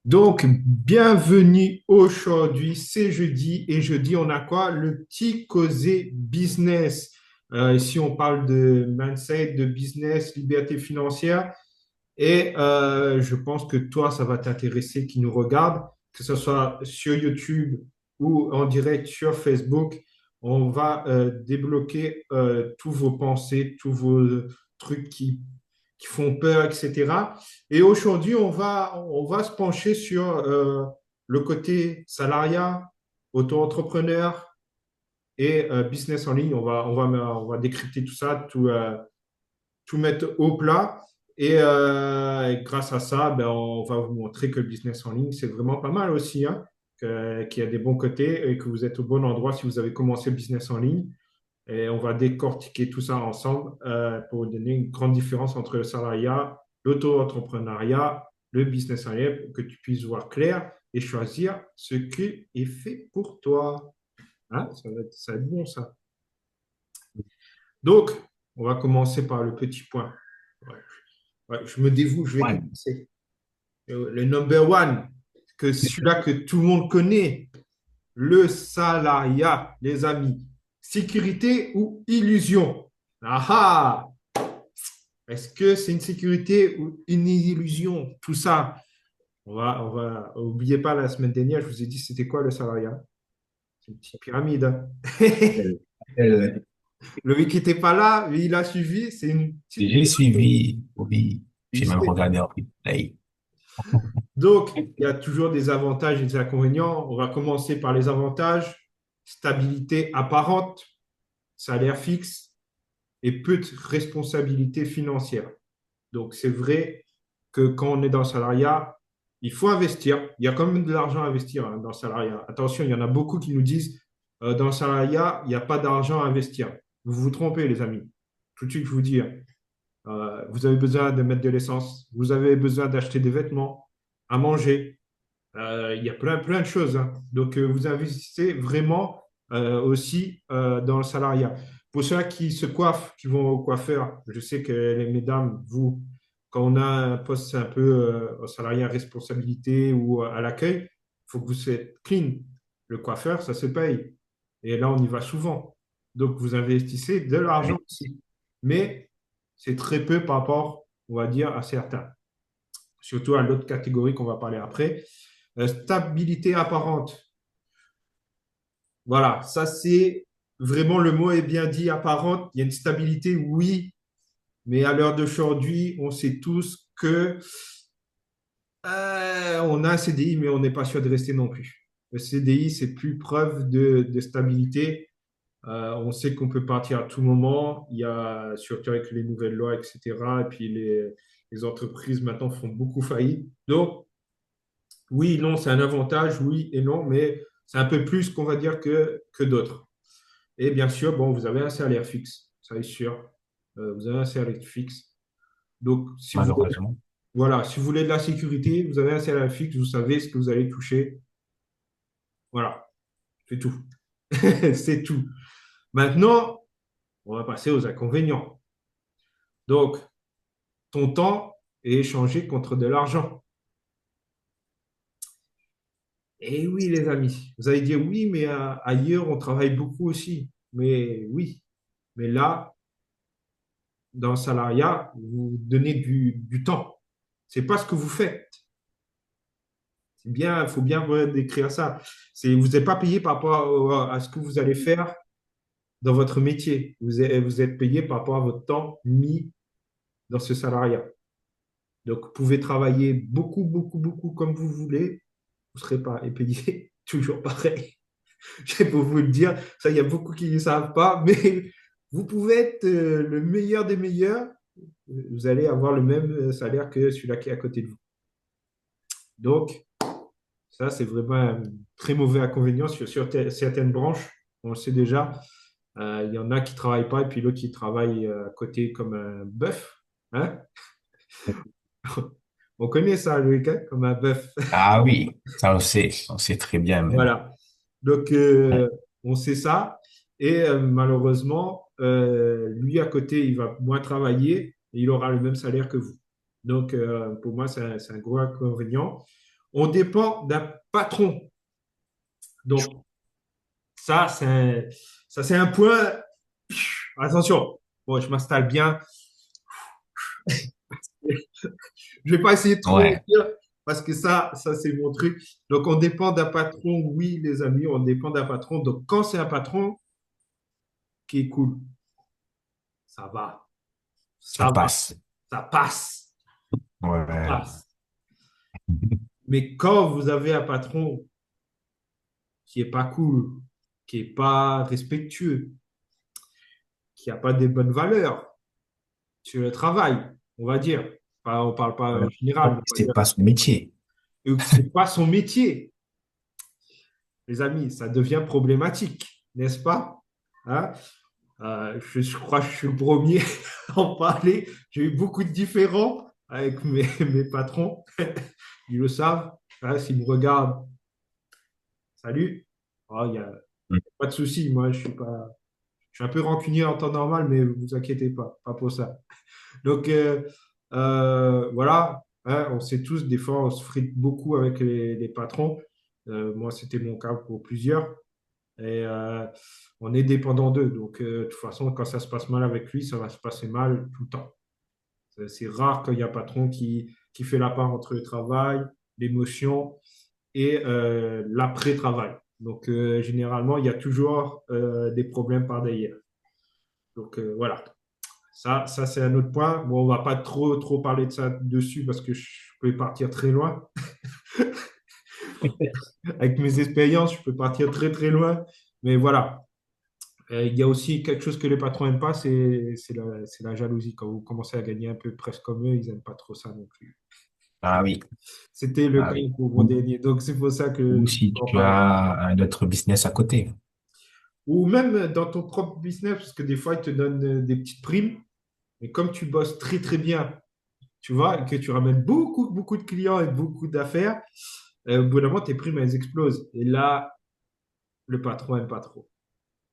Donc, bienvenue aujourd'hui, c'est jeudi et jeudi, on a quoi? Le petit causé business. Ici, on parle de mindset, de business, liberté financière et je pense que toi, ça va t'intéresser qui nous regarde, que ce soit sur YouTube ou en direct sur Facebook. On va débloquer tous vos pensées, tous vos trucs qui font peur, etc. Et aujourd'hui, on va se pencher sur le côté salariat, auto-entrepreneur et business en ligne. On va décrypter tout ça, tout mettre au plat. Et grâce à ça, ben, on va vous montrer que le business en ligne, c'est vraiment pas mal aussi, hein, qu'il y a des bons côtés et que vous êtes au bon endroit si vous avez commencé le business en ligne. Et on va décortiquer tout ça ensemble pour vous donner une grande différence entre le salariat, l'auto-entrepreneuriat, le business en ligne, pour que tu puisses voir clair et choisir ce qui est fait pour toi. Hein, ça va être bon, ça. Donc, on va commencer par le petit point. Ouais, ouais, je me dévoue, je vais Ouais. commencer. Le number one, que celui-là que tout le monde connaît, le salariat, les amis. Sécurité ou illusion? Ah ah! Est-ce que c'est une sécurité ou une illusion? Tout ça, oubliez pas la semaine dernière, je vous ai dit c'était quoi le salariat? C'est une petite pyramide, hein. Euh, Le mec qui n'était pas là, mais il a suivi, c'est une petite j'ai suivi, oui, j'ai même pyramide. regardé en replay. Donc, il y a toujours des avantages et des inconvénients. On va commencer par les avantages. Stabilité apparente, salaire fixe et peu de responsabilité financière. Donc, c'est vrai que quand on est dans le salariat, il faut investir. Il y a quand même de l'argent à investir, hein, dans le salariat. Attention, il y en a beaucoup qui nous disent dans le salariat, il n'y a pas d'argent à investir. Vous vous trompez, les amis. Tout de suite, je vous dis, hein, vous avez besoin de mettre de l'essence, vous avez besoin d'acheter des vêtements, à manger. Il y a plein de choses, hein. Donc, vous investissez vraiment aussi dans le salariat. Pour ceux qui se coiffent, qui vont au coiffeur, je sais que les mesdames, vous, quand on a un poste un peu au salariat à responsabilité ou à l'accueil, il faut que vous soyez clean. Le coiffeur, ça se paye. Et là, on y va souvent. Donc, vous investissez de l'argent Oui. aussi. Mais c'est très peu par rapport, on va dire, à certains. Surtout à l'autre catégorie qu'on va parler après. Stabilité apparente. Voilà, ça c'est vraiment le mot est bien dit, apparente. Il y a une stabilité, oui, mais à l'heure d'aujourd'hui, on sait tous que on a un CDI, mais on n'est pas sûr de rester non plus. Le CDI, c'est plus preuve de stabilité. On sait qu'on peut partir à tout moment. Il y a surtout avec les nouvelles lois, etc. Et puis les entreprises maintenant font beaucoup faillite. Donc, oui, non, c'est un avantage, oui et non, mais c'est un peu plus qu'on va dire que d'autres. Et bien sûr, bon, vous avez un salaire fixe, ça est sûr. Vous avez un salaire fixe. Donc, Malheureusement. voilà, si vous voulez de la sécurité, vous avez un salaire fixe, vous savez ce que vous allez toucher. Voilà, c'est tout. C'est tout. Maintenant, on va passer aux inconvénients. Donc, ton temps est échangé contre de l'argent. Et oui, les amis, vous allez dire oui, mais ailleurs, on travaille beaucoup aussi. Mais oui, mais là, dans le salariat, vous donnez du temps. C'est pas ce que vous faites. C'est bien, il faut bien décrire ça. Vous n'êtes pas payé par rapport à ce que vous allez faire dans votre métier. Vous êtes payé par rapport à votre temps mis dans ce salariat. Donc, vous pouvez travailler beaucoup, beaucoup, beaucoup comme vous voulez. Vous ne serez pas payé toujours pareil. Je vais vous le dire. Ça, il y a beaucoup qui ne savent pas, mais vous pouvez être le meilleur des meilleurs. Vous allez avoir le même salaire que celui-là qui est à côté de vous. Donc, ça, c'est vraiment un très mauvais inconvénient sur certaines branches. On le sait déjà. Il y en a qui ne travaillent pas et puis l'autre qui travaille à côté comme un bœuf. Hein? On connaît ça, le week-end, comme un bœuf. Ah oui, ça on sait très bien même. Voilà. Donc, Ouais. on sait ça. Et malheureusement, lui à côté, il va moins travailler et il aura le même salaire que vous. Donc, pour moi, c'est un gros inconvénient. on dépend d'un patron. Donc, ça, c'est un point. Attention, bon, je m'installe bien. Je vais pas essayer de trop Ouais, dire parce que ça c'est mon truc. Donc, on dépend d'un patron. Oui, les amis, on dépend d'un patron. Donc, quand c'est un patron qui est cool, ça va, ça ça va, passe. ça passe, ça Ouais. passe. Mais quand vous avez un patron qui est pas cool, qui est pas respectueux, qui a pas des bonnes valeurs sur le travail, on va dire. On parle pas en général, mais on va C'est dire pas son métier. que c'est pas son métier. Les amis, ça devient problématique, n'est-ce pas? Hein. Je crois que je suis le premier à en parler. J'ai eu beaucoup de différends avec mes patrons. Ils le savent. Hein, s'ils me regardent, salut. Oh, il n'y a pas de souci. Moi, je suis un peu rancunier en temps normal, mais vous inquiétez pas, pas pour ça. Donc, voilà. Hein, on sait tous, des fois, on se frite beaucoup avec les patrons. Moi, c'était mon cas pour plusieurs. Et on est dépendant d'eux. Donc, de toute façon, quand ça se passe mal avec lui, ça va se passer mal tout le temps. C'est rare qu'il y a un patron qui fait la part entre le travail, l'émotion et l'après-travail. Donc, généralement, il y a toujours des problèmes par derrière. Donc, voilà. Ça c'est un autre point. Bon, on va pas trop parler de ça dessus parce que je peux partir très loin. Avec mes expériences, je peux partir très loin. Mais voilà. Il y a aussi quelque chose que les patrons n'aiment pas, c'est la jalousie. Quand vous commencez à gagner un peu presque comme eux, ils n'aiment pas trop ça non plus. Ah oui, C'était le ah cas oui. pour mon dernier. Donc, c'est pour ça que Ou je si en tu parle. as un autre business à côté. Ou même dans ton propre business, parce que des fois, ils te donnent des petites primes. Mais comme tu bosses très bien, tu vois, et que tu ramènes beaucoup de clients et beaucoup d'affaires, au bout d'un moment, tes primes, elles explosent. Et là, le patron n'aime pas trop.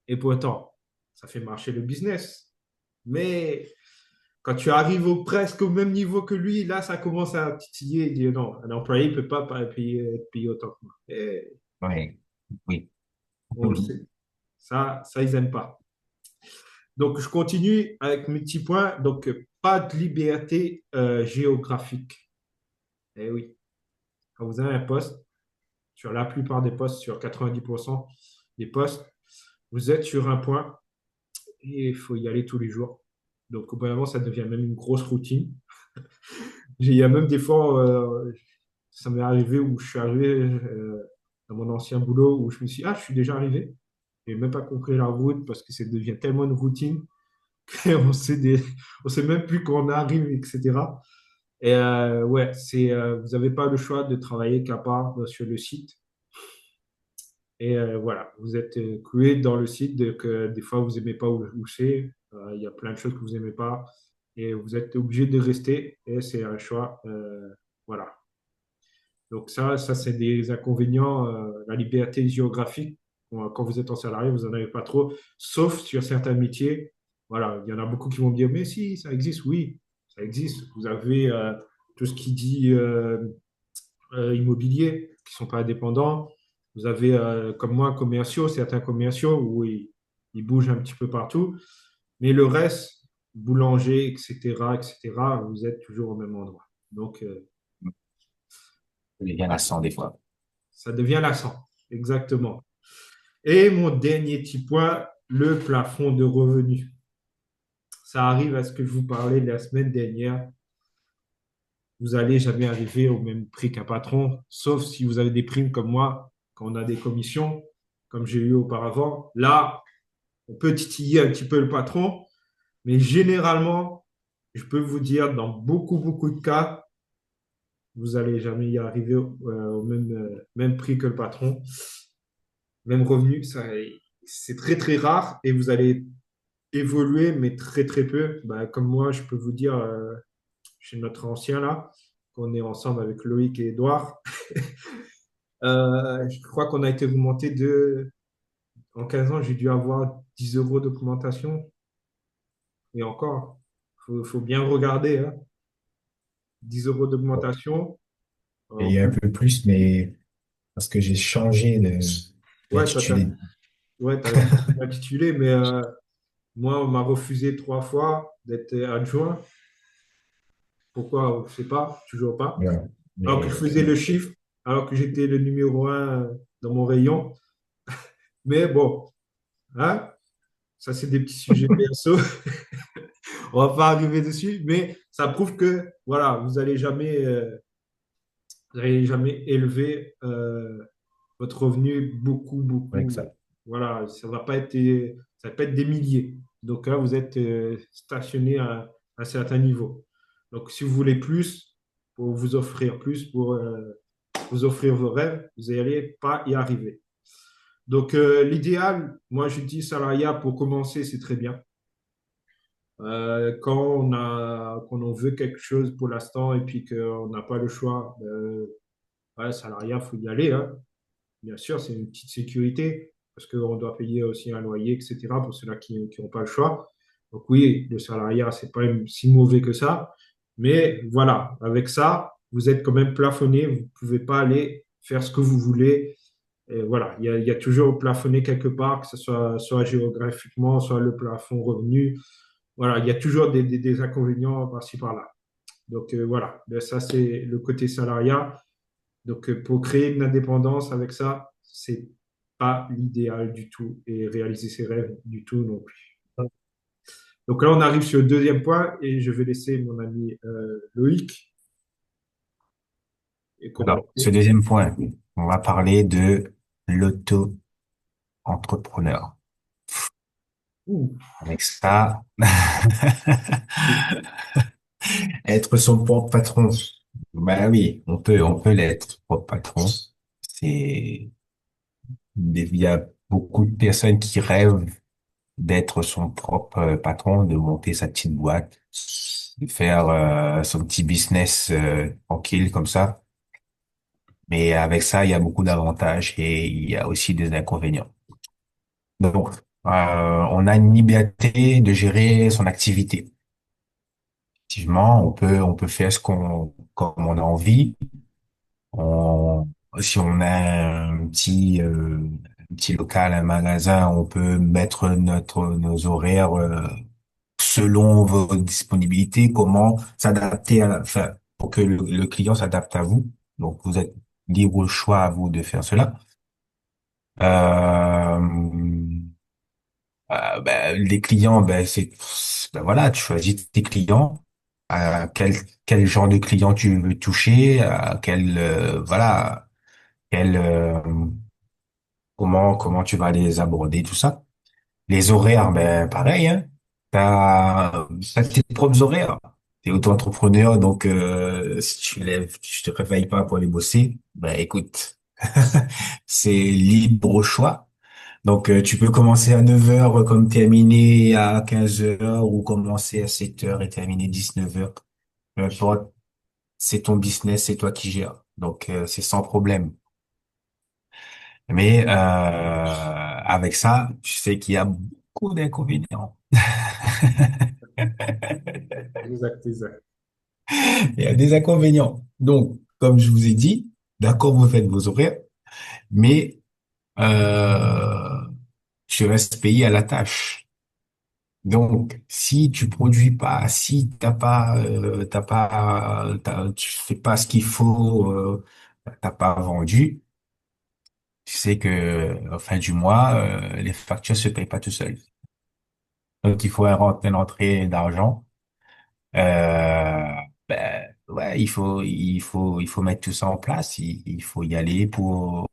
Et pourtant, ça fait marcher le business. Mais quand tu arrives presque au même niveau que lui, là, ça commence à titiller et dire non, un employé ne peut pas être payé autant que moi. Et Oui, oui. on le sait. Ça, ils n'aiment pas. Donc, je continue avec mes petits points. Donc, pas de liberté géographique. Eh oui, quand vous avez un poste, sur la plupart des postes, sur 90% des postes, vous êtes sur un point et il faut y aller tous les jours. Donc, au bout d'un moment, ça devient même une grosse routine. Il y a même des fois, ça m'est arrivé où je suis arrivé dans mon ancien boulot où je me suis dit, ah, je suis déjà arrivé. Je n'ai même pas compris la route parce que ça devient tellement une routine qu'on sait on sait même plus quand on arrive, etc. Et ouais, vous n'avez pas le choix de travailler qu'à part sur le site. Et voilà, vous êtes cloué dans le site, donc des fois vous n'aimez pas où c'est. Il y a plein de choses que vous n'aimez pas et vous êtes obligé de rester et c'est un choix. Voilà. Donc ça c'est des inconvénients. La liberté géographique, bon, quand vous êtes en salarié, vous n'en avez pas trop, sauf sur certains métiers. Voilà, il y en a beaucoup qui vont me dire, mais si, ça existe, oui, ça existe. Vous avez tout ce qui dit immobilier, qui ne sont pas indépendants. Vous avez, comme moi, commerciaux, certains commerciaux où ils bougent un petit peu partout. Mais le reste, boulanger, etc., vous êtes toujours au même endroit. Donc, Il y en a 100 des fois. ça devient lassant. Exactement. Et mon dernier petit point, le plafond de revenus. Ça arrive à ce que je vous parlais la semaine dernière. Vous n'allez jamais arriver au même prix qu'un patron, sauf si vous avez des primes comme moi, quand on a des commissions, comme j'ai eu auparavant. Là, on peut titiller un petit peu le patron, mais généralement, je peux vous dire, dans beaucoup de cas, vous n'allez jamais y arriver au même prix que le patron, même revenu. C'est très rare et vous allez évoluer, mais très peu. Bah, comme moi, je peux vous dire, chez notre ancien là, qu'on est ensemble avec Loïc et Edouard, je crois qu'on a été augmenté en 15 ans, j'ai dû avoir 10 euros d'augmentation. Et encore, faut bien regarder, hein. 10 euros d'augmentation. payé un peu plus, mais parce que j'ai changé Ouais, d'intitulé. ouais, t'as intitulé, mais moi, on m'a refusé 3 fois d'être adjoint. Pourquoi? Je sais pas, toujours pas. Voilà. Alors que je Mais faisais le chiffre, alors que j'étais le numéro un dans mon rayon. Mais bon, hein, ça, c'est des petits sujets perso. On va pas arriver dessus, mais ça prouve que, voilà, vous allez jamais élever votre revenu beaucoup, avec beaucoup. ça. Voilà, ça va pas être des milliers. Donc là, vous êtes stationné à un certain niveau. Donc, si vous voulez plus, pour vous offrir plus, pour vous offrir vos rêves, vous n'allez pas y arriver. Donc, l'idéal, moi, je dis salariat pour commencer, c'est très bien. Quand on veut quelque chose pour l'instant et puis qu'on n'a pas le choix, ouais, salariat, il faut y aller, hein. Bien sûr, c'est une petite sécurité parce qu'on doit payer aussi un loyer, etc. pour ceux-là qui n'ont pas le choix. Donc oui, le salariat, c'est pas si mauvais que ça. Mais voilà, avec ça, vous êtes quand même plafonné. Vous ne pouvez pas aller faire ce que vous voulez. Et voilà, il y a toujours plafonné quelque part, que ce soit géographiquement, soit le plafond revenu. Voilà, il y a toujours des inconvénients par-ci, par-là. Donc voilà, ben, ça c'est le côté salariat. Donc, pour créer une indépendance avec ça, c'est pas l'idéal du tout et réaliser ses rêves du tout non plus. Donc là, on arrive sur le deuxième point et je vais laisser mon ami Loïc et Alors, ce compléter. deuxième point, on va parler de l'auto-entrepreneur. Ouh. Avec ça, être son propre patron. Ben oui, on peut l'être, propre patron. C'est, il y a beaucoup de personnes qui rêvent d'être son propre patron, de monter sa petite boîte, de faire son petit business tranquille comme ça. Mais avec ça, il y a beaucoup d'avantages et il y a aussi des inconvénients. Donc, on a une liberté de gérer son activité. Effectivement, on peut faire comme on a envie. On, si on a un petit local, un magasin, on peut mettre nos horaires, selon vos disponibilités, comment s'adapter enfin, pour que le client s'adapte à vous. Donc, vous êtes libre au choix à vous de faire cela. Euh, ben, les clients, ben voilà, tu choisis tes clients, quel genre de client tu veux toucher, voilà, quel, comment tu vas les aborder, tout ça. Les horaires, ben pareil, hein. T'as tes propres horaires. T'es auto-entrepreneur, donc si tu te réveilles pas pour aller bosser, ben écoute, c'est libre au choix. Donc, tu peux commencer à 9 heures comme terminer à 15 heures ou commencer à 7 heures et terminer 19 heures. Peu importe, c'est ton business, c'est toi qui gères. Donc, c'est sans problème. Mais avec ça, tu sais qu'il y a beaucoup d'inconvénients. Exact, exact. Il y a des inconvénients. Donc, comme je vous ai dit, d'accord, vous faites vos horaires, mais euh, tu restes payé à la tâche. Donc, si tu produis pas, si tu fais pas ce qu'il faut, t'as pas vendu, tu sais que en fin du mois, les factures se payent pas tout seuls. Donc, il faut une rentrée d'argent. Ouais, il faut mettre tout ça en place. Il faut y aller pour,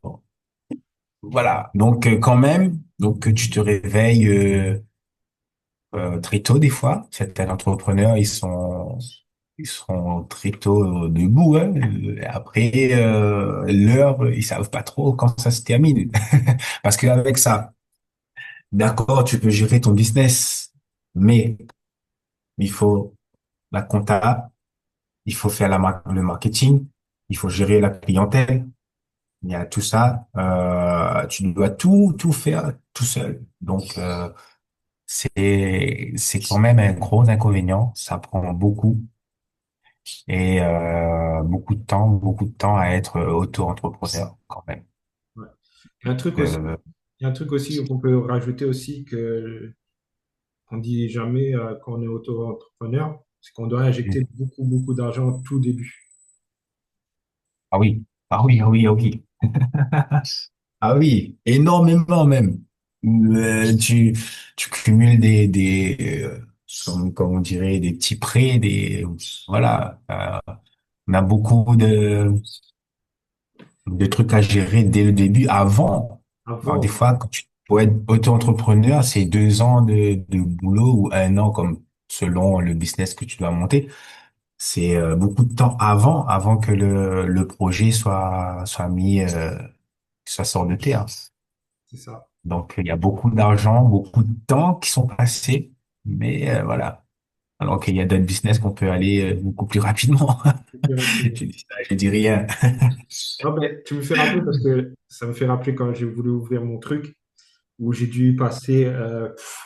voilà. Donc, quand même, donc tu te réveilles. Très tôt des fois. Certains entrepreneurs, ils sont très tôt debout, hein. Après l'heure, ils savent pas trop quand ça se termine. Parce qu'avec ça, d'accord, tu peux gérer ton business, mais il faut la compta, il faut faire le marketing, il faut gérer la clientèle. Il y a tout ça. Tu dois tout faire tout seul. Donc c'est quand même un gros inconvénient. Ça prend beaucoup. et beaucoup de temps à être auto-entrepreneur quand même. Ouais. Il y a un truc aussi, Euh, il y a un truc aussi qu'on peut rajouter aussi que on dit jamais quand on est auto-entrepreneur, c'est qu'on doit injecter beaucoup, beaucoup d'argent au tout début. ah oui, ah oui, ah oui, ah oui. Ah oui, énormément même. Tu cumules comme on dirait, des petits prêts, voilà. On a beaucoup de trucs à gérer dès le début, avant. Alors, des Avant, fois, pour être auto-entrepreneur, c'est 2 ans de boulot ou 1 an, comme selon le business que tu dois monter. C'est beaucoup de temps avant que le projet soit mis, soit sort de terre. c'est ça. Donc, il y a beaucoup d'argent, beaucoup de temps qui sont passés, mais voilà. Alors qu'il y a d'autres business qu'on peut aller beaucoup plus rapidement. C'est plus rapide. Je dis ça, je dis rien. Non, mais tu me fais rappeler parce que ça me fait rappeler quand j'ai voulu ouvrir mon truc, où j'ai dû passer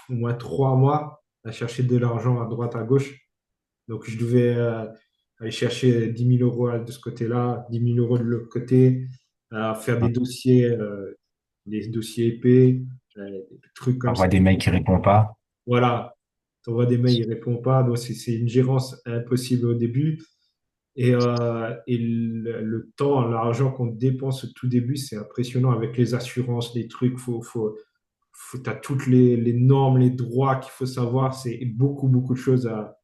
au moins 3 mois à chercher de l'argent à droite, à gauche. Donc, je devais aller chercher 10 000 euros de ce côté-là, 10 000 euros de l'autre côté, faire des dossiers épais, des trucs comme On ça. voit des mecs qui répondent pas. Voilà, tu envoies des mails, il répond pas. Donc, c'est une gérance impossible au début. Et le temps, l'argent qu'on dépense au tout début, c'est impressionnant avec les assurances, les trucs. Tu as toutes les normes, les droits qu'il faut savoir. C'est beaucoup, beaucoup de choses à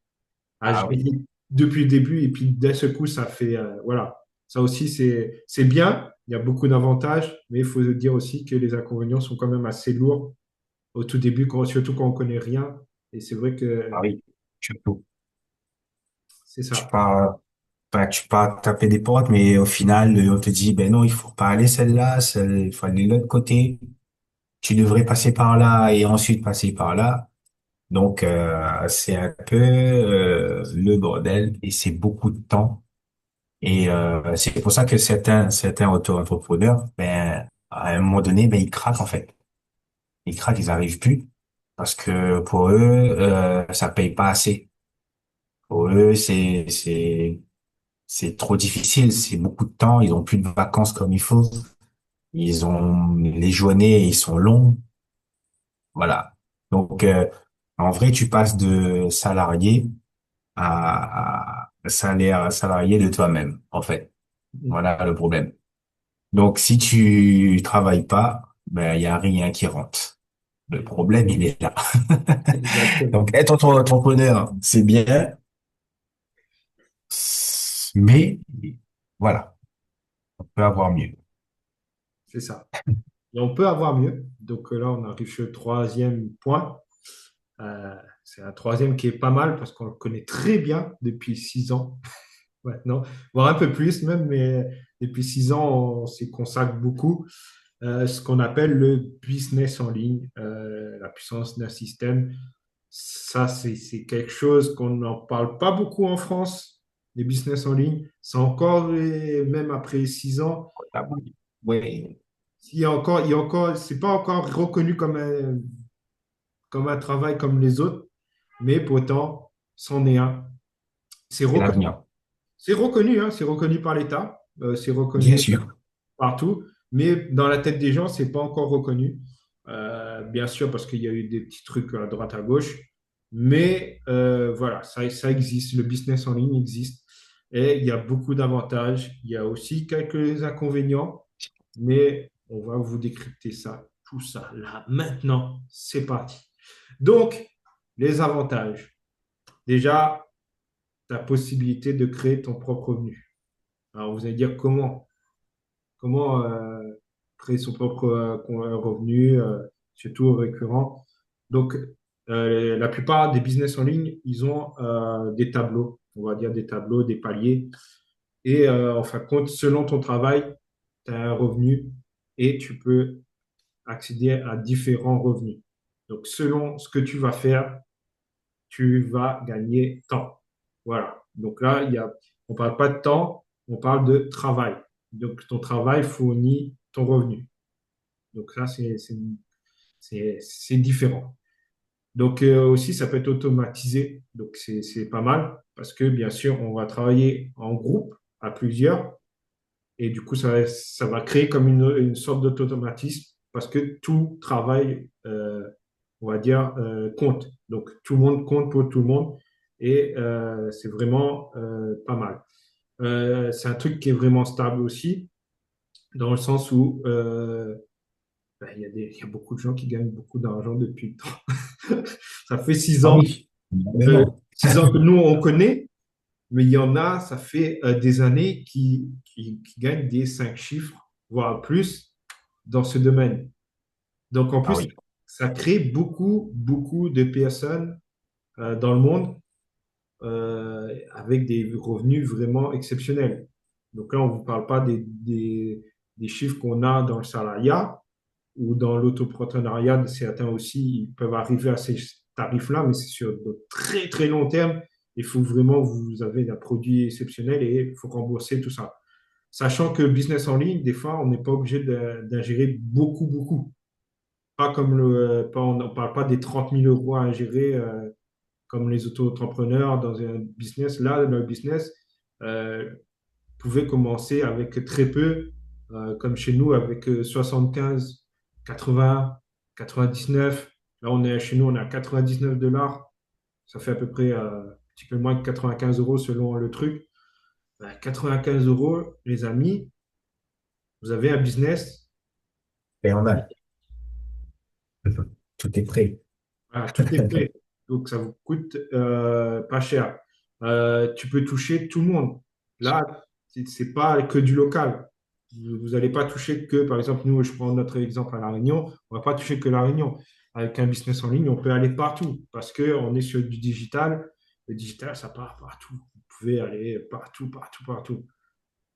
Ah gérer oui, depuis le début. Et puis d'un seul coup, ça fait. Voilà. Ça aussi, c'est bien. Il y a beaucoup d'avantages. Mais il faut dire aussi que les inconvénients sont quand même assez lourds au tout début, surtout quand on connaît rien. Et c'est vrai ah que oui, surtout. c'est Tu ça. pars, tu pars taper des portes, mais au final, on te dit, ben non, il faut pas aller celle-là, il faut aller de l'autre côté. Tu devrais passer par là et ensuite passer par là. Donc, c'est un peu le bordel et c'est beaucoup de temps. Et c'est pour ça que certains auto-entrepreneurs, ben, à un moment donné, ben, ils craquent en fait. Ils craquent, ils arrivent plus parce que pour eux, ça paye pas assez. Pour eux, c'est trop difficile. C'est beaucoup de temps. Ils ont plus de vacances comme il faut. Ils ont les journées, ils sont longs. Voilà. Donc, en vrai, tu passes de salarié à salaire salarié de toi-même, en fait. Voilà le problème. Donc, si tu travailles pas, ben, il y a rien qui rentre. Le problème, il est là. Exactement. Donc, être entrepreneur, c'est bien, mais voilà, on peut avoir mieux. C'est ça. Et on peut avoir mieux. Donc là, on arrive sur le troisième point. C'est un troisième qui est pas mal parce qu'on le connaît très bien depuis 6 ans maintenant, voire un peu plus même, mais depuis 6 ans, on s'y consacre beaucoup. Ce qu'on appelle le business en ligne, la puissance d'un système. Ça, c'est quelque chose qu'on n'en parle pas beaucoup en France, les business en ligne. C'est encore, même après 6 ans, Ah oui, oui, c'est pas encore reconnu comme un travail comme les autres, mais pourtant, c'en est un. C'est c'est reconnu, l'avenir. hein, c'est reconnu par l'État, c'est Bien reconnu sûr, partout, mais dans la tête des gens, c'est pas encore reconnu. Bien sûr, parce qu'il y a eu des petits trucs à droite à gauche, mais voilà, ça existe. Le business en ligne existe et il y a beaucoup d'avantages. Il y a aussi quelques inconvénients, mais on va vous décrypter ça, tout ça là maintenant. C'est parti. Donc, les avantages. Déjà, la possibilité de créer ton propre revenu. Alors, vous allez dire comment créer son propre revenu, surtout récurrent. Donc, la plupart des business en ligne, ils ont des tableaux, on va dire des tableaux, des paliers. Et en fin de compte, selon ton travail, tu as un revenu et tu peux accéder à différents revenus. Donc, selon ce que tu vas faire, tu vas gagner temps. Voilà. Donc là, on ne parle pas de temps, on parle de travail. Donc, ton travail fournit ton revenu. Donc, ça, c'est différent. Donc, aussi, ça peut être automatisé. Donc, c'est pas mal parce que bien sûr, on va travailler en groupe à plusieurs et du coup, ça va créer comme une sorte d'automatisme parce que tout travail, on va dire, compte. Donc, tout le monde compte pour tout le monde et c'est vraiment pas mal. C'est un truc qui est vraiment stable aussi, dans le sens où ben, il y a beaucoup de gens qui gagnent beaucoup d'argent depuis le temps. Ça fait Ah oui, euh, énormément. 6 ans que nous, on connaît, mais il y en a, ça fait des années qui gagnent des 5 chiffres, voire plus, dans ce domaine. Donc, en Ah plus, oui. ça crée beaucoup, beaucoup de personnes dans le monde avec des revenus vraiment exceptionnels. Donc là, on ne vous parle pas des chiffres qu'on a dans le salariat ou dans l'autopreneuriat. Certains aussi, ils peuvent arriver à ces tarifs-là, mais c'est sur de très, très long terme. Il faut vraiment, vous avez un produit exceptionnel et il faut rembourser tout ça. Sachant que business en ligne, des fois, on n'est pas obligé d'ingérer beaucoup, beaucoup. Pas comme on ne parle pas des 30 000 € à ingérer comme les auto-entrepreneurs dans un business. Là, le business pouvait commencer avec très peu, comme chez nous, avec 75, 80, 99. Là, chez nous, on est à 99 $. Ça fait à peu près un petit peu moins de 95 € selon le truc. 95 €, les amis, vous avez un business. Et on a. Tout est prêt. Voilà, tout est prêt. Donc, ça vous coûte pas cher. Tu peux toucher tout le monde. Là, c'est pas que du local. Vous n'allez pas toucher que, par exemple, nous, je prends notre exemple à La Réunion, on va pas toucher que La Réunion. Avec un business en ligne, on peut aller partout parce qu'on est sur du digital. Le digital, ça part partout. Vous pouvez aller partout, partout, partout.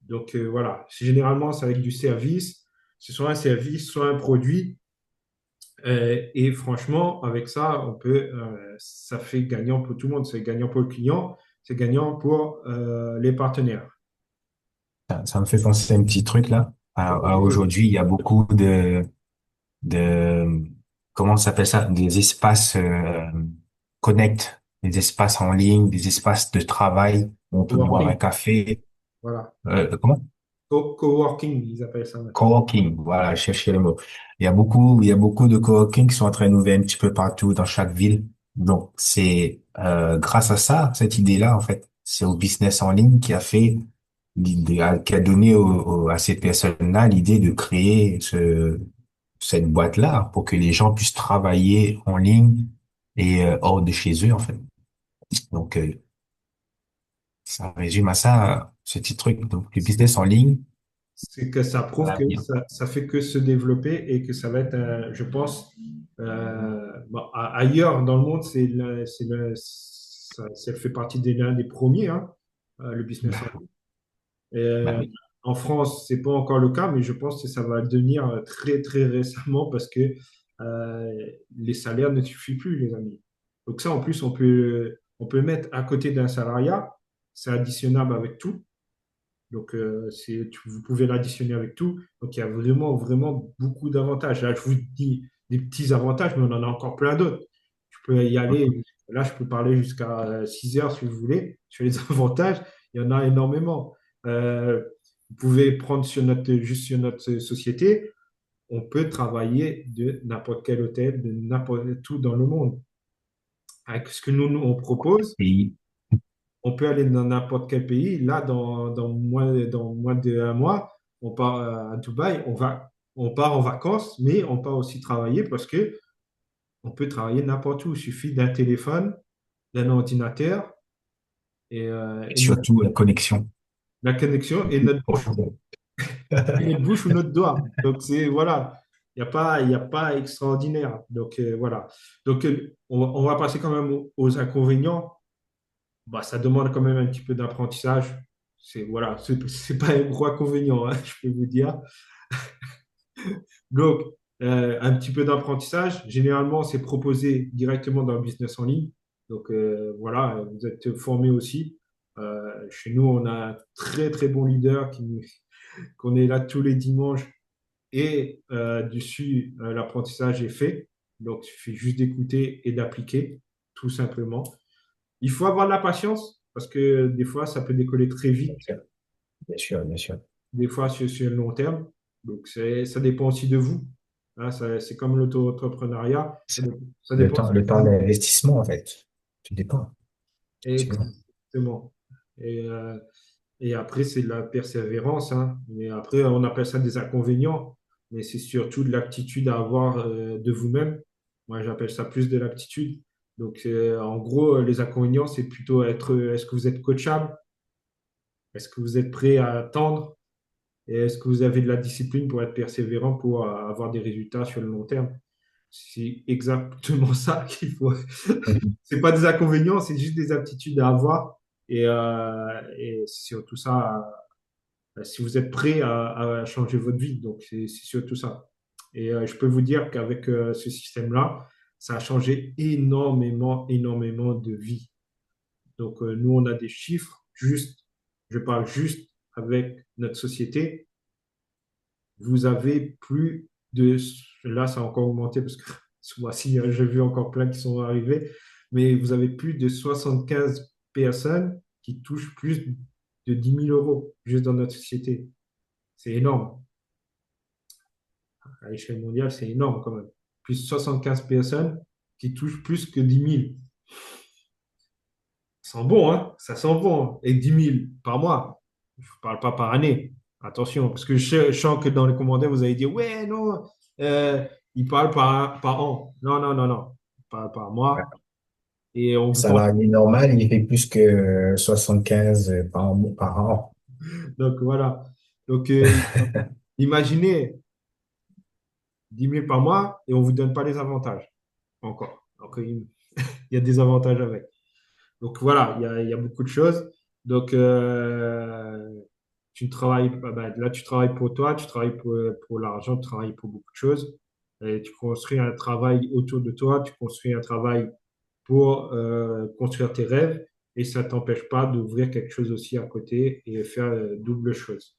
Donc, voilà. Généralement, c'est avec du service. C'est soit un service, soit un produit. Et franchement, avec ça, ça fait gagnant pour tout le monde. C'est gagnant pour le client, c'est gagnant pour les partenaires. Ça me fait penser à un petit truc là. Aujourd'hui, il y a beaucoup de, comment ça s'appelle ça? Des espaces connect, des espaces en ligne, des espaces de travail où on peut boire un Coworking, café. voilà. Comment? Coworking, ils appellent ça maintenant. Coworking, voilà, je cherchais le mot. Il y a beaucoup de coworking qui sont en train d'ouvrir un petit peu partout dans chaque ville. Donc, c'est grâce à ça, cette idée-là, en fait, c'est au business en ligne qui a fait qui a donné à ces personnes-là l'idée de créer cette boîte-là pour que les gens puissent travailler en ligne et hors de chez eux, en fait. Donc, ça résume à ça, ce petit truc. Donc, le business en ligne, C'est que ça prouve voilà, que bien. ça fait que se développer et que ça va être, je pense, bon, ailleurs dans le monde, ça fait partie l'un des premiers, hein, le business en Bah, ligne. bah Euh, oui. En France, c'est pas encore le cas, mais je pense que ça va le devenir très, très récemment parce que les salaires ne suffisent plus, les amis. Donc ça, en plus, on peut mettre à côté d'un salariat, c'est additionnable avec tout. Donc, vous pouvez l'additionner avec tout. Donc, il y a vraiment, vraiment beaucoup d'avantages. Là, je vous dis des petits avantages, mais on en a encore plein d'autres. Je peux y aller. Là, je peux parler jusqu'à 6 heures si vous voulez. Sur les avantages, il y en a énormément. Vous pouvez prendre juste sur notre société. On peut travailler de n'importe quel hôtel, de n'importe tout dans le monde. Avec ce que on propose, Et on peut aller dans n'importe quel pays. Là, dans moins d'un mois, on part à Dubaï, on part en vacances, mais on part aussi travailler parce que on peut travailler n'importe où. Il suffit d'un téléphone, d'un ordinateur et surtout la connexion. la connexion et notre bouche ou notre doigt. Donc, voilà, il y a pas extraordinaire. Donc, voilà. Donc, on va passer quand même aux inconvénients. Bah, ça demande quand même un petit peu d'apprentissage. Voilà, c'est pas un gros inconvénient, hein, je peux vous dire. Donc, un petit peu d'apprentissage. Généralement, c'est proposé directement dans le business en ligne. Donc, voilà, vous êtes formé aussi. Chez nous, on a un très, très bon leader qu'on est là tous les dimanches et dessus, l'apprentissage est fait. Donc, il suffit juste d'écouter et d'appliquer, tout simplement. Il faut avoir de la patience. parce que des fois, ça peut décoller très Bien vite, sûr, bien sûr, bien sûr. des fois sur le long terme. Donc, ça dépend aussi de vous. Hein, c'est comme l'auto-entrepreneuriat, C'est ça dépend aussi le de temps vous. d'investissement, en fait. Tout dépend. Effectivement. Exactement. Et, euh, et après, c'est de la persévérance, hein. Mais après, on appelle ça des inconvénients. Mais c'est surtout de l'aptitude à avoir de vous-même. Moi, j'appelle ça plus de l'aptitude. Donc, en gros, les inconvénients, c'est plutôt est-ce que vous êtes coachable? Est-ce que vous êtes prêt à attendre? Et est-ce que vous avez de la discipline pour être persévérant, pour avoir des résultats sur le long terme? C'est exactement ça qu'il faut. Mhm. C'est pas des inconvénients, c'est juste des aptitudes à avoir. Et c'est surtout ça, si vous êtes prêt à changer votre vie. Donc, c'est surtout ça. Et je peux vous dire qu'avec ce système-là, ça a changé énormément, énormément de vies. Donc, nous, on a des chiffres juste, je parle juste avec notre société. Vous avez plus de, là, ça a encore augmenté parce que ce mois-ci, j'ai vu encore plein qui sont arrivés, mais vous avez plus de 75 personnes qui touchent plus de 10 000 € juste dans notre société. C'est énorme. À l'échelle mondiale, c'est énorme quand même. Plus de 75 personnes qui touchent plus que 10 000. Ça sent bon, hein? Ça sent bon, hein. Et 10 000 par mois. Je ne parle pas par année. Attention, parce que je sens que dans les commentaires, vous allez dire, ouais, non, il parle par an. Non, non, non, non. Il parle par mois. Et on Un vous pense. salarié normal, il fait plus que 75 par an. Donc voilà. Donc imaginez 10 000 par mois et on ne vous donne pas les avantages encore. Donc il y a des avantages avec. Donc voilà, il y a beaucoup de choses. Donc tu travailles, là tu travailles pour toi, tu travailles pour l'argent, tu travailles pour beaucoup de choses. Et tu construis un travail autour de toi, tu construis un travail pour construire tes rêves et ça ne t'empêche pas d'ouvrir quelque chose aussi à côté et faire double chose.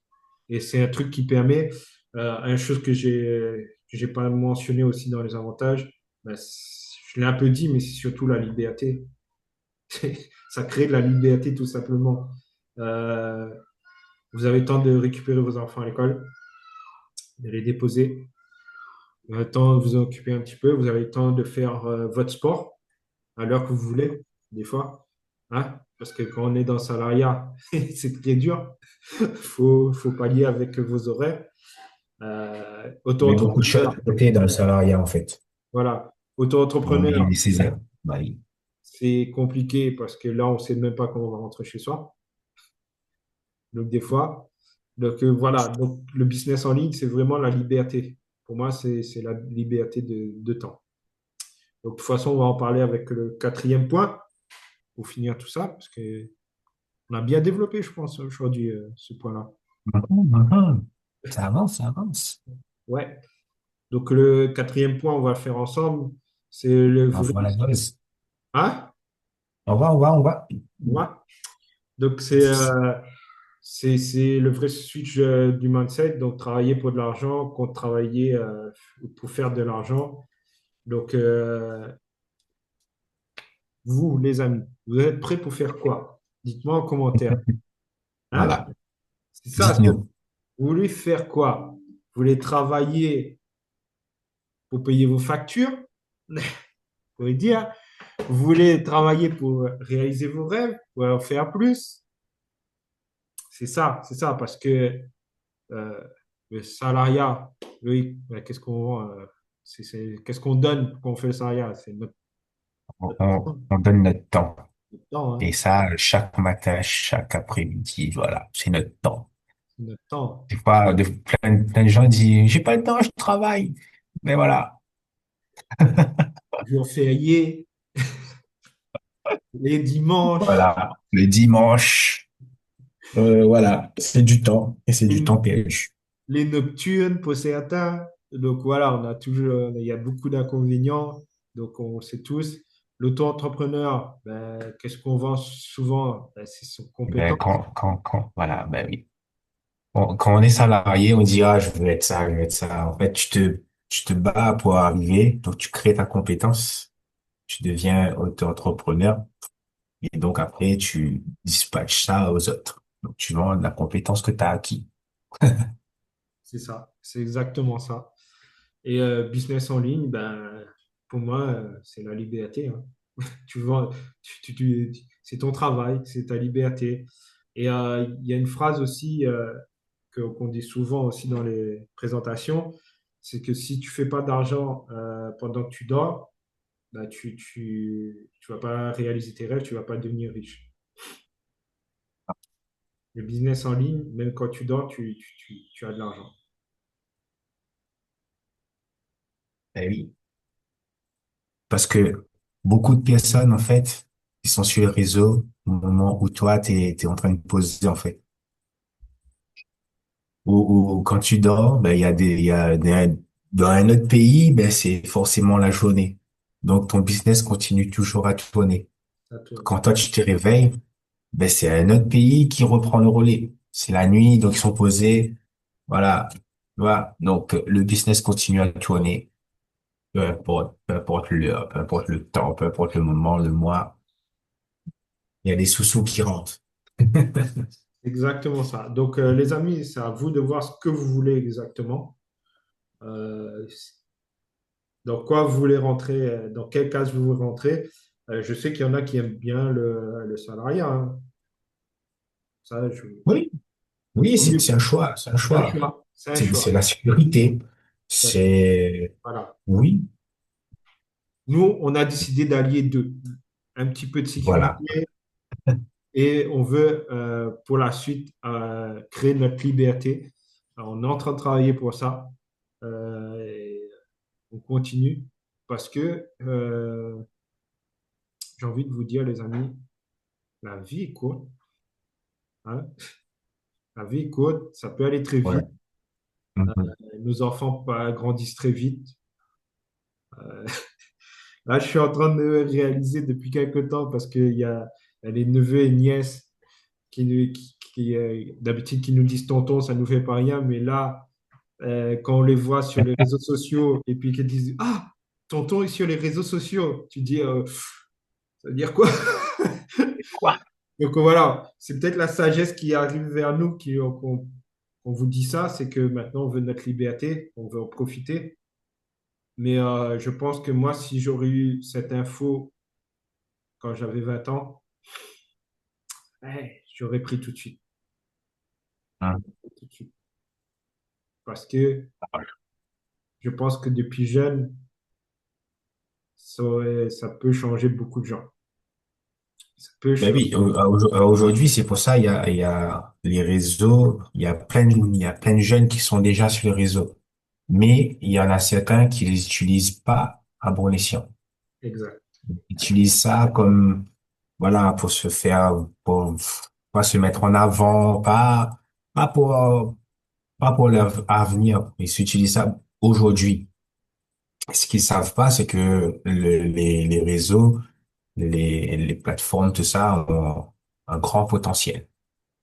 Et c'est un truc qui permet, une chose que j'ai pas mentionné aussi dans les avantages, je l'ai un peu dit, mais c'est surtout la liberté. Ça crée de la liberté tout simplement. Euh, vous avez le temps de récupérer vos enfants à l'école, de les déposer. Vous avez le temps de vous en occuper un petit peu. Vous avez le temps de faire votre sport à l'heure que vous voulez, des fois. Hein? Parce que quand on est dans le salariat, c'est très dur. Faut pallier avec vos horaires. Il y a beaucoup de choses Auto-entrepreneur, à côté dans le salariat, en fait. voilà. Pour Auto-entrepreneur, organiser ses heures. Bah oui. c'est compliqué parce que là, on ne sait même pas quand on va rentrer chez soi. Donc, des fois, donc voilà. Donc, le business en ligne, c'est vraiment la liberté. Pour moi, c'est la liberté de temps. Donc, de toute façon, on va en parler avec le quatrième point pour finir tout ça parce que on a bien développé, je pense, aujourd'hui, ce point-là. Mhm, mhm. Ça avance, ça avance. Ouais. Donc, le quatrième point, on va le faire ensemble. C'est le On vrai. voit la base. Hein? On va. Ouais. Donc, Pas de souci. c'est le vrai switch du mindset. Donc, travailler pour de l'argent contre travailler pour faire de l'argent. Donc, vous, les amis, vous êtes prêts pour faire quoi? Dites-moi en commentaire. Hein? Voilà. C'est ça. Dites-nous. Vous voulez faire quoi? Vous voulez travailler pour payer vos factures? Vous pouvez dire. Vous voulez travailler pour réaliser vos rêves, pour en faire plus? C'est ça, parce que euh, le salariat, oui, qu'est-ce qu'on vend, qu'est-ce qu'on donne quand on fait le salariat? C'est notre On donne notre temps. temps, hein. Et ça, chaque matin, chaque après-midi, voilà, c'est notre temps. C'est notre temps. Des fois, plein de gens disent, j'ai pas le temps, je travaille. Mais voilà, Jour férié, les dimanches, voilà, le dimanche, voilà, c'est du temps et c'est du les, temps perdu. les nocturnes pour certains. Donc voilà, on a toujours, il y a beaucoup d'inconvénients. Donc on le sait tous. L'auto-entrepreneur, qu'est-ce qu'on vend souvent? C'est son Ben, compétence. voilà, ben oui. Quand on est salarié, on dit, ah, je veux être ça, je veux être ça. En fait, tu te bats pour arriver, donc tu crées ta compétence, tu deviens auto-entrepreneur Et donc après, tu dispatches ça aux autres. Donc tu vends la compétence que tu as acquis. C'est ça, c'est exactement ça. Et business en ligne, ben, pour moi, c'est la liberté, hein. Tu vends, c'est ton travail, c'est ta liberté. Et il y a une phrase aussi qu'on dit souvent aussi dans les présentations, c'est que si tu fais pas d'argent pendant que tu dors, ben, tu vas pas réaliser tes rêves, tu vas pas devenir riche. Le business en ligne, même quand tu dors, tu as de l'argent. Eh oui. Parce que beaucoup de personnes, en fait, qui sont sur les réseaux au moment où toi, t'es en train de poser, en fait. Ou quand tu dors, ben, dans un autre pays, ben, c'est forcément la journée. Donc, ton business continue toujours à tourner. Ça tourne. Quand toi, tu te réveilles, ben, c'est un autre pays qui reprend le relais. C'est la nuit, donc ils sont posés. Voilà. Voilà. Donc, le business continue à tourner. Peu importe l'heure, peu importe le temps, peu importe le moment, le mois, il y a des sous-sous qui rentrent. Exactement ça. Donc, les amis, c'est à vous de voir ce que vous voulez exactement. Euh, dans quoi vous voulez rentrer, dans quelle case vous voulez rentrer. Je sais qu'il y en a qui aiment bien le salariat, hein. Ça, Oui, oui, tant mieux c'est pour un vous. choix, c'est un C'est un choix. choix. C'est un C'est choix. la sécurité. C'est un choix. C'est, Voilà. oui, Nous, on a décidé d'allier deux. Un petit peu de voilà. sécurité et on veut, pour la suite, créer notre liberté. Alors, on est en train de travailler pour ça. Et on continue parce que j'ai envie de vous dire, les amis, la vie est courte, hein. La vie est courte, ça peut aller très Ouais. vite. Mhm. Nos enfants grandissent très vite. Là, je suis en train de me réaliser depuis quelque temps parce il y a les neveux et nièces d'habitude qui nous disent tonton, ça nous fait pas rien, mais là, quand on les voit sur les réseaux sociaux et puis qu'ils disent ah, tonton est sur les réseaux sociaux, tu dis ça veut dire quoi? Quoi? Donc voilà, c'est peut-être la sagesse qui arrive vers nous, qu'on vous dit ça, c'est que maintenant on veut notre liberté, on veut en profiter. Mais je pense que moi, si j'aurais eu cette info quand j'avais 20 ans, j'aurais pris tout de suite. Hein. Tout de suite. Parce que je pense que depuis jeune, ça peut changer beaucoup de gens. Ça peut Ben changer. oui, aujourd'hui, c'est pour ça, il y a les réseaux, il y a plein de jeunes qui sont déjà sur les réseaux. Mais il y en a certains qui les utilisent pas à bon escient. Exact. Ils utilisent ça comme, voilà, pour pas se mettre en avant, pas pour, pas pour leur avenir. Ils utilisent ça aujourd'hui. Ce qu'ils savent pas, c'est que les réseaux, les plateformes, tout ça ont un grand potentiel.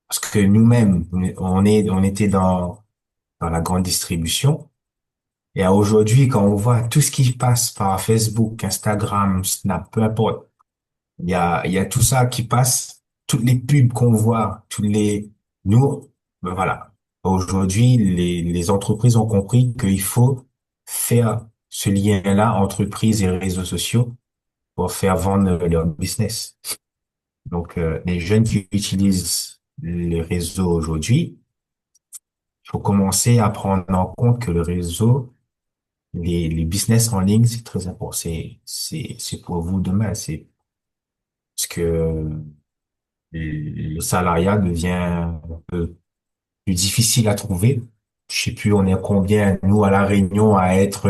Parce que nous-mêmes, on était dans la grande distribution. Et à aujourd'hui, quand on voit tout ce qui passe par Facebook, Instagram, Snap, peu importe, il y a tout ça qui passe, toutes les pubs qu'on voit, nous, ben voilà. Aujourd'hui, les entreprises ont compris qu'il faut faire ce lien-là, entreprise et réseaux sociaux, pour faire vendre leur business. Donc, les jeunes qui utilisent les réseaux aujourd'hui, il faut commencer à prendre en compte que le réseau, les business en ligne, c'est très important. C'est pour vous demain. C'est parce que le salariat devient un peu plus difficile à trouver. Je sais plus, on est combien, nous, à La Réunion, à être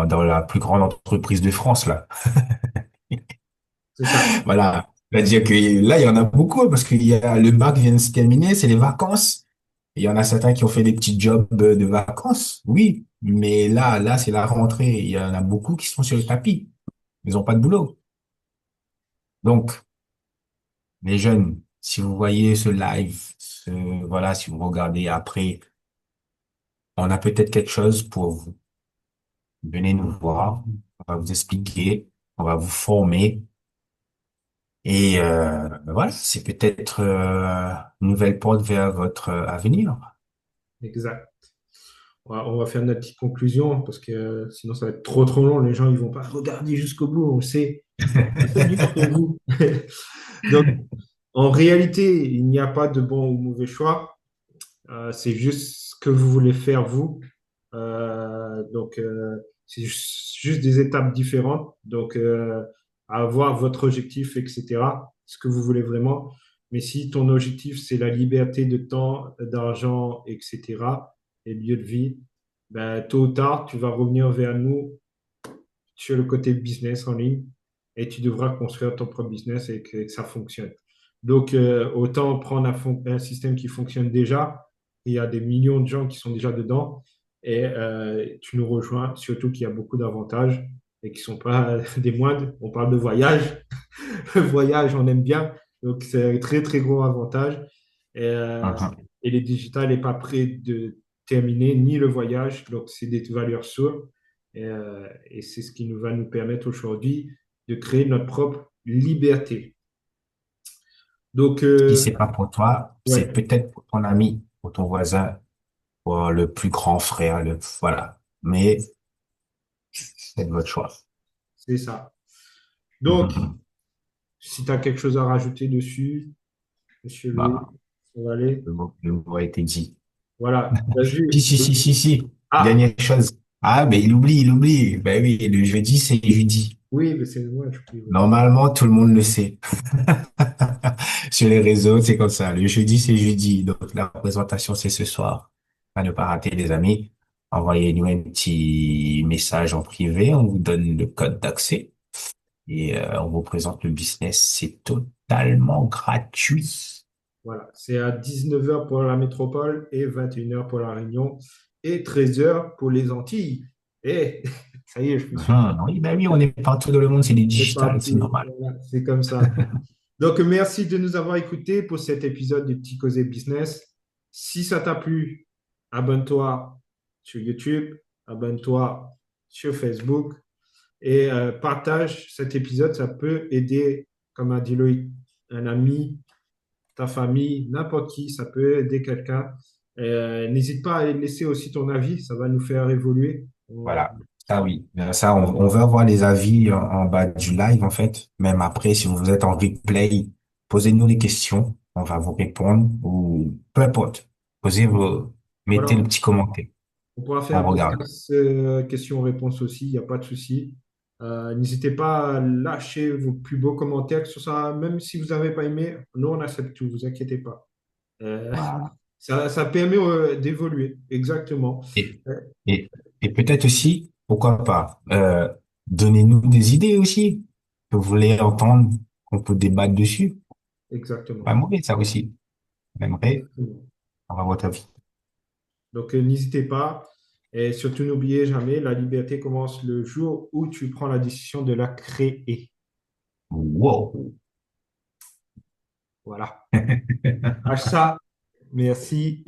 dans la plus grande entreprise de France, là. C'est ça. Voilà. C'est-à-dire que là, il y en a beaucoup parce qu'il y a le bac vient de se terminer, c'est les vacances. Il y en a certains qui ont fait des petits jobs de vacances, oui. Mais là, c'est la rentrée. Il y en a beaucoup qui sont sur le tapis. Ils n'ont pas de boulot. Donc, les jeunes, si vous voyez ce live, voilà, si vous regardez après, on a peut-être quelque chose pour vous. Venez nous voir. On va vous expliquer. On va vous former. Et voilà, c'est peut-être une nouvelle porte vers votre avenir. Exact. On va faire notre petite conclusion parce que sinon ça va être trop trop long. Les gens ils vont pas regarder jusqu'au bout. On le sait. C'est dur pour vous. Donc, en réalité, il n'y a pas de bon ou mauvais choix. C'est juste ce que vous voulez faire vous. C'est juste des étapes différentes. Donc, avoir votre objectif, etc. Ce que vous voulez vraiment. Mais si ton objectif, c'est la liberté de temps, d'argent, etc., et lieu de vie, ben, tôt ou tard, tu vas revenir vers nous sur le côté business en ligne et tu devras construire ton propre business et que ça fonctionne. Donc, autant prendre un système qui fonctionne déjà. Il y a des millions de gens qui sont déjà dedans et tu nous rejoins, surtout qu'il y a beaucoup d'avantages et qui ne sont pas des moindres. On parle de voyage. Le voyage, on aime bien. Donc, c'est un très, très gros avantage. Et, Mhm. et les digital n'est pas prêt de terminer, ni le voyage. Donc, c'est des valeurs sûres. Et c'est ce qui nous va nous permettre aujourd'hui de créer notre propre liberté. Donc, Si c'est pas pour toi, c'est ouais, peut-être pour ton ami, pour ton voisin, pour le plus grand frère, voilà. Mais c'est de votre choix. c'est ça. Donc, Mhm. si tu as quelque chose à rajouter dessus, monsieur Louis, Bah, on va aller. le mot a été dit. Voilà. Tu as Si, vu? si, si, si, si. Ah, Dernière chose. Ah, mais il oublie. Ben oui, le jeudi, c'est jeudi. oui, mais c'est moi, je prie. Oui. Normalement, tout le monde le sait. Sur les réseaux, c'est comme ça. Le jeudi, c'est jeudi. Donc, la présentation, c'est ce soir. À ne pas rater, les amis. Envoyez-nous un petit message en privé. On vous donne le code d'accès et on vous présente le business. C'est totalement gratuit. Voilà, c'est à 19 heures pour la métropole et 21 heures pour la Réunion et 13 heures pour les Antilles. Et ça y est, je me suis Oui, ben oui, on est partout dans le monde. C'est du fait digital. C'est partout. normal. Voilà, c'est comme ça. Donc, merci de nous avoir écoutés pour cet épisode du Petit Causé Business. Si ça t'a plu, abonne-toi sur YouTube, abonne-toi sur Facebook et partage cet épisode. Ça peut aider, comme a dit Loïc, un ami, ta famille, n'importe qui, ça peut aider quelqu'un. N'hésite pas à laisser aussi ton avis, ça va nous faire évoluer. Voilà. Ça, oui. Ça, on veut avoir les avis en bas du live, en fait. Même après, si vous êtes en replay, posez-nous des questions. On va vous répondre ou peu importe. Mettez le Voilà, petit commentaire. on pourra faire On un regarde. podcast questions-réponses aussi, il n'y a pas de souci. N'hésitez pas à lâcher vos plus beaux commentaires, que ce soit, même si vous n'avez pas aimé, nous on accepte tout, vous inquiétez pas. Euh, Voilà. ça permet d'évoluer, exactement. Et, et, et peut-être aussi, pourquoi pas, donnez-nous des idées aussi que vous voulez entendre, qu'on peut débattre dessus. Exactement. Pas mauvais, ça aussi. On aimerait Exactement. avoir votre avis. Donc, n'hésitez pas. Et surtout, n'oubliez jamais, la liberté commence le jour où tu prends la décision de la créer. Wow. Voilà. À ça, merci.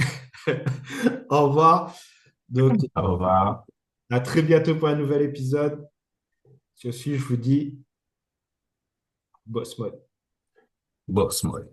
Au revoir. Donc, Au revoir. à très bientôt pour un nouvel épisode. Sur ce, je vous dis, boss mode. Boss mode.